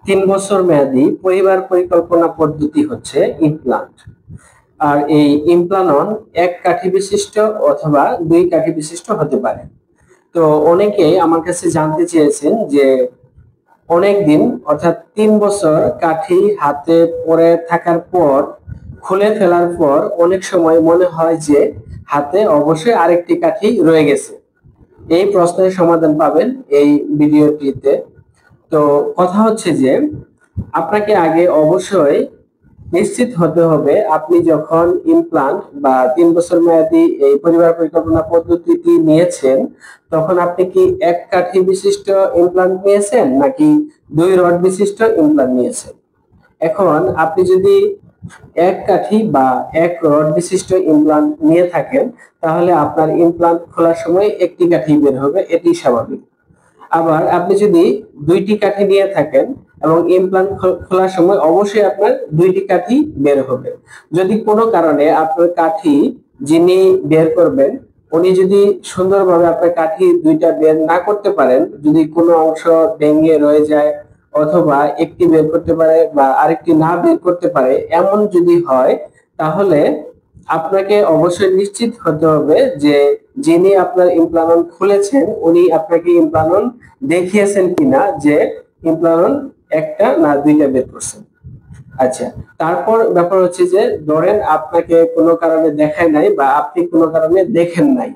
3 বছর মেয়াদী পরিবার পরিকল্পনা পদ্ধতি হচ্ছে ইমপ্লান্ট। আর এই ইমপ্লানন এক কাঠি বিশিষ্ট অথবা দুই কাঠি বিশিষ্ট হতে পারে। তো অনেকেই আমার কাছে জানতে চেয়েছেন যে অনেক দিন অর্থাৎ 3 বছর কাঠি হাতে পরে থাকার পর খুলে ফেলার পর অনেক সময় মনে হয় যে হাতে অবশ্যই আরেকটি কাঠি রয়ে গেছে। এই প্রশ্নের সমাধান পাবেন এই ভিডিওটিতে। তো কথা হচ্ছে যে আপনাকে আগে অবশ্যই নিশ্চিত হতে হবে আপনি যখন ইমপ্লান্ট বা 3 বছর মেয়াদী এই পরিবার পরিকল্পনা পদ্ধতিটি নিয়েছেন তখন আপনি কি এক কাঠি বিশিষ্ট ইমপ্লান্ট নিয়েছেন নাকি দুই রড বিশিষ্ট ইমপ্লান্ট নিয়েছেন। এখন আপনি যদি এক কাঠি বা এক রড বিশিষ্ট ইমপ্লান্ট নিয়ে থাকেন তাহলে আপনার ইমপ্লান্ট খোলার সময় একটি কাঠি বের হবে, এটি স্বাভাবিক। আবার আপনি যদি দুইটি কাঠি নিয়ে থাকেন এবং ইমপ্লান্ট খোলার সময় অবশ্যই আপনার দুইটি কাঠি বের হবে। যদি কোনো কারণে আপনার কাঠি যিনি বের করবেন উনি যদি সুন্দরভাবে আপনার কাঠি দুইটা বের না করতে পারেন, যদি কোনো অংশ ভেঙে রয়ে যায় অথবা একটি বের করতে পারে বা আরেকটি না বের করতে পারে, এমন যদি হয় তাহলে আপনাকে অবশ্যই নিশ্চিত হতে হবে যে যিনি আপনার ইমপ্লানন খুলেছেন উনি আপনাকে ইমপ্লানন দেখিয়েছেন কিনা যে ইমপ্লানন একটা না দুইটা বের করছেন। আচ্ছা, তারপর ব্যাপার হচ্ছে যে ধরেন আপনাকে কোনো কারণে দেখায় নাই বা আপনি কোনো কারণে দেখেন নাই,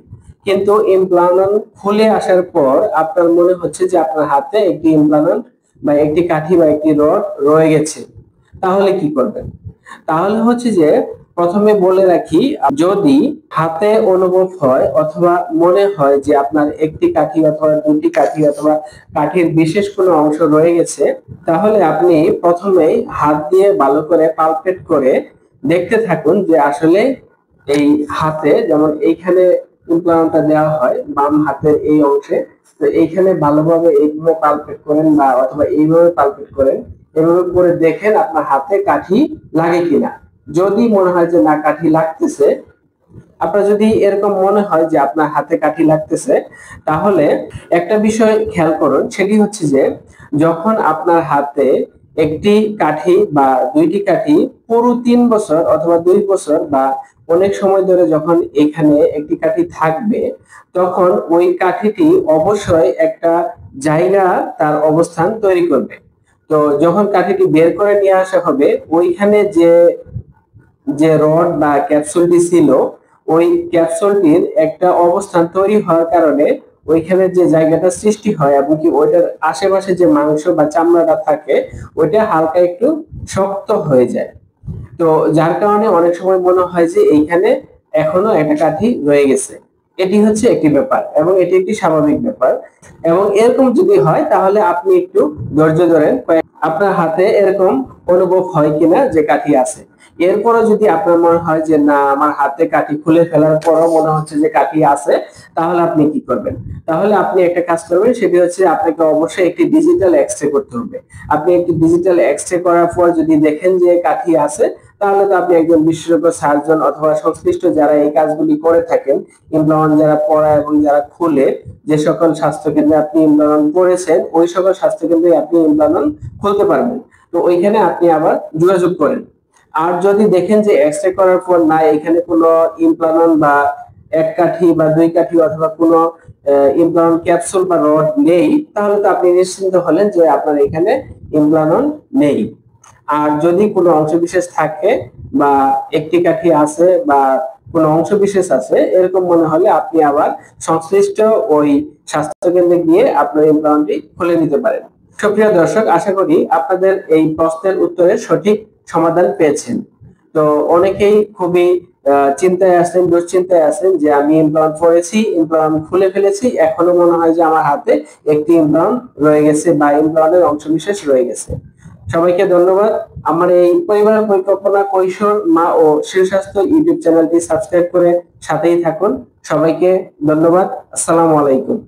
কিন্তু ইমপ্লানন খুলে আসার পর আপনার মনে হচ্ছে যে আপনার হাতে একটি ইমপ্লানন বা একটি কাঠি বা একটি রড রয়ে গেছে, তাহলে কি করবেন? তাহলে হচ্ছে যে প্রথমে বলে রাখি, যদি হাতে অনুভব হয় অথবা মনে হয় যে আপনার একটি কাঠি অথবা দুটি কাঠি অথবা কাঠির বিশেষ কোনো অংশ রয়ে গেছে, তাহলে আপনি প্রথমেই হাত দিয়ে ভালো করে পালপেট করে দেখতে থাকুন যে আসলে এই হাতে, যেমন এইখানে ইমপ্লান্টটা দেওয়া হয় বাম হাতের এই অংশে, তো এইখানে ভালোভাবে এইভাবে পালপেট করেন বা অথবা এইভাবে পালপেট করেন, এভাবে করে দেখেন আপনার হাতে কাঠি লাগে কিনা। যদি মনে হয় যে না কাঠি লাগতেছে, আপনার যদি এরকম মনে হয় যে আপনার হাতে কাঠি লাগতেছে, তাহলে একটা বিষয় খেয়াল করুন, সেটি হচ্ছে যে যখন আপনার হাতে একটি কাঠি বা দুইটি কাঠি পুরো 3 বছর অথবা 2 বছর বা অনেক সময় ধরে যখন এখানে একটি কাঠি থাকবে, তখন ওই কাঠিটি অবশ্যই একটা জায়গা তার অবস্থান তৈরি করবে। তো যখন কাঠিটি বের করে নিয়ে আসা হবে, ওইখানে যে যে রড বা ক্যাপসুলটি ছিল, ওই ক্যাপসুলটির একটা অবস্থান তৈরি হওয়ার কারণে ওইখানে যে জায়গাটা সৃষ্টি হয় এবং কি ওইটার আশেপাশে যে মাংস বা চামড়াটা থাকে ওইটা হালকা একটু শক্ত হয়ে যায়। তো যার কারণে অনেক সময় মনে হয় যে এইখানে এখনো একটা কাঠি রয়ে গেছে। এটি হচ্ছে একটি ব্যাপার এবং এটি একটি স্বাভাবিক ব্যাপার। এবং এরকম যদি হয় তাহলে আপনি একটু ধৈর্য ধরেন, আপনার হাতে এরকম অনুভব হয় কিনা যে কাঠি আছে। এরপরও যদি আপনার মনে হয় যে না আমার হাতে কাঠি খুলে ফেলার পরও মনে হচ্ছে যে কাঠি আছে, তাহলে আপনি কি করবেন? তাহলে আপনি একটা কাজ করবেন, সেটি হচ্ছে আপনাকে অবশ্যই একটি ডিজিটাল এক্স-রে করতে হবে। আপনি একটি ডিজিটাল এক্স-রে করার পর যদি দেখেন যে কাঠি আছে, তাহলে তো আপনি একজন বিশেষজ্ঞ সার্জন অথবা সংশ্লিষ্ট যারা এই কাজগুলি করে থাকেন, ইমপ্লান্ট যারা পড়ায় এবং যারা খুলে, যে সকল স্বাস্থ্য কেন্দ্রে আপনি ইমপ্লান্ট করেছেন ওই সকল স্বাস্থ্য কেন্দ্রে আপনি ইমপ্লান্ট খুলতে পারবেন। তো ওইখানে আপনি আবার যোগাযোগ করেন। আর যদি দেখেন যে এক্স-রে করার পর না এখানে কোনো ইমপ্লান্ট বা এক কাঠি বা দুই কাঠি অথবা কোনো ইমপ্লান্ট ক্যাপসুল বা রড নেই, তাহলে তো আপনি নিশ্চিন্ত হলেন যে আপনার এখানে ইমপ্লান্ট নেই। আর যদি কোনো অংশবিশেষ থাকে বা একটি কাঠি আছে বা কোনো অংশবিশেষ আছে এরকম মনে হলে আপনি আবার সংশ্লিষ্ট ওই স্বাস্থ্য কেন্দ্রে গিয়ে আপনার ইমপ্লান্টটি খুলে নিতে পারেন। সুপ্রিয় দর্শক, আশা করি আপনাদের এই প্রশ্নের উত্তরের সঠিক সমাধান পেয়েছেন। তো অনেকেই খুবই চিন্তায় আছেন, দুশ্চিন্তায় আছেন যে আমি ইমপ্লান্ট করেছি, ইমপ্লান্ট খুলে ফেলেছি, এখনো মনে হয় যে আমার হাতে একটি ইমপ্লান্ট রয়ে গেছে বা ইমপ্লান্টের অংশবিশেষ রয়ে গেছে। সবাইকে ধন্যবাদ। আমার এই পরিবার পরিকল্পনা কৈশোর মা ও শিশু স্বাস্থ্য ইউটিউব চ্যানেলটি সাবস্ক্রাইব করে সাথেই থাকুন। সবাইকে ধন্যবাদ। আসসালামু আলাইকুম।